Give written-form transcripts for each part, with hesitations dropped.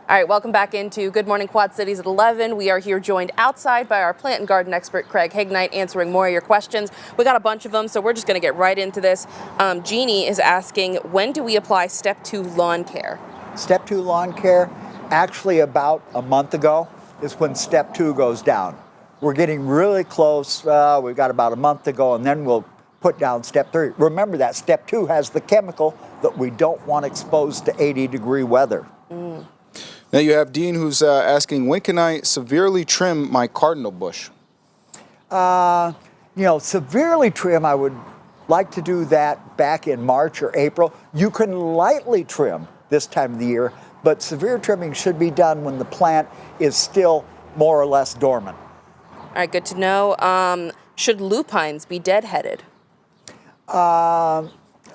All right, welcome back into Good Morning Quad Cities at 11. We are here joined outside by our plant and garden expert, Craig Hignight, answering more of your questions. We got a bunch of them, so we're just going to get right into this. Jeannie is asking, when do we apply Step 2 lawn care? Step 2 lawn care, actually about a month ago is when Step 2 goes down. We're getting really close. We've got about a month to go, and then we'll put down Step 3. Remember that Step 2 has the chemical that we don't want exposed to 80-degree weather. Now you have Dean who's asking, when can I severely trim my cardinal bush? Severely trim, I would like to do that back in March or April. You can lightly trim this time of the year, but severe trimming should be done when the plant is still more or less dormant. All right, good to know. Should lupines be deadheaded?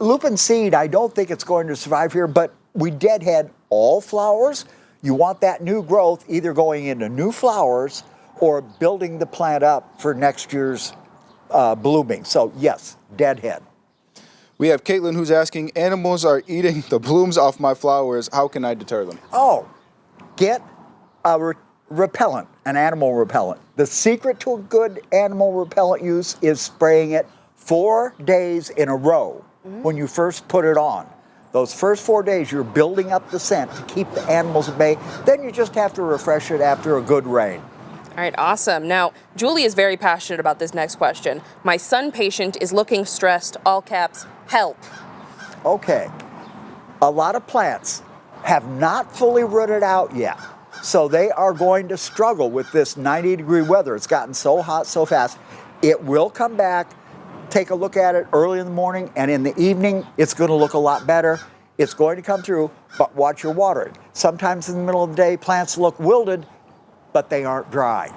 Lupin seed, I don't think it's going to survive here, but we deadhead all flowers. You want that new growth either going into new flowers or building the plant up for next year's blooming. So yes, deadhead. We have Caitlin who's asking, animals are eating the blooms off my flowers. How can I deter them? Oh, get a repellent, an animal repellent. The secret to a good animal repellent use is spraying it 4 days in a row when you first put it on. Those first 4 days, you're building up the scent to keep the animals at bay. Then you just have to refresh it after a good rain. All right, awesome. Now, Julie is very passionate about this next question. My son patient is looking stressed, all caps, help. Okay, a lot of plants have not fully rooted out yet. So they are going to struggle with this 90-degree weather. It's gotten so hot so fast. It will come back. Take a look at it early in the morning, and in the evening, it's going to look a lot better. It's going to come through, but watch your watering. Sometimes in the middle of the day, plants look wilted, but they aren't dry.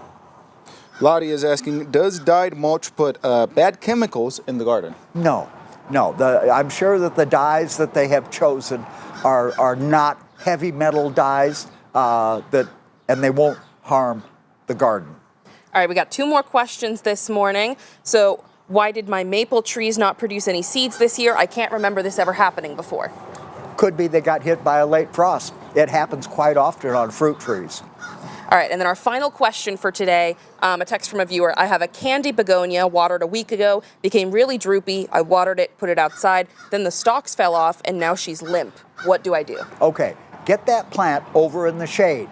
Lottie is asking, does dyed mulch put bad chemicals in the garden? No. I'm sure that the dyes that they have chosen are not heavy metal dyes, and they won't harm the garden. All right, we got 2 more questions this morning. So, why did my maple trees not produce any seeds this year? I can't remember this ever happening before. Could be they got hit by a late frost. It happens quite often on fruit trees. All right, and then our final question for today, a text from a viewer. I have a candy begonia watered a week ago, became really droopy. I watered it, put it outside, then the stalks fell off, and now she's limp. What do I do? Okay, get that plant over in the shade.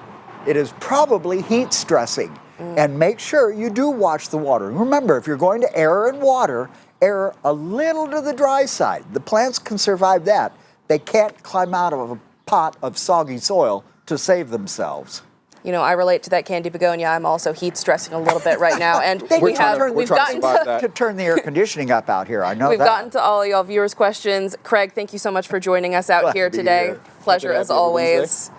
It is probably heat stressing. And make sure you do watch the water. Remember, if you're going to air and water, air a little to the dry side. The plants can survive that. They can't climb out of a pot of soggy soil to save themselves. You know, I relate to that candy begonia. I'm also heat stressing a little bit right now, and we've gotten to turn the air conditioning up out here. I know we've gotten to all of y'all viewers' questions. Craig, thank you so much for joining us out here today. Pleasure as always.